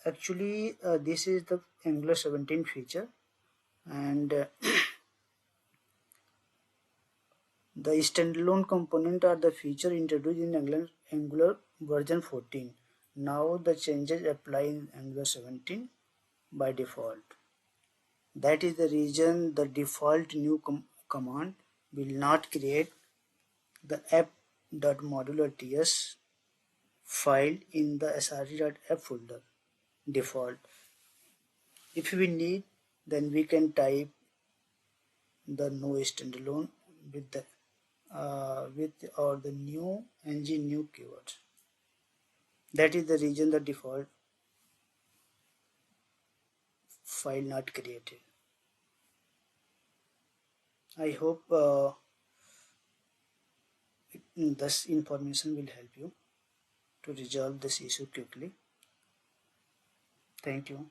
Actually, this is the Angular 17 feature, and the standalone component are the feature introduced in Angular version 14. Now the changes apply in Angular 17 by default. That is the reason the default new command will not create the app.module.ts file in the src.app folder default. If we need, then we can type the no standalone with the or the new NgNew keywords. That is the reason the default file not created. I hope this information will help you to resolve this issue quickly. Thank you.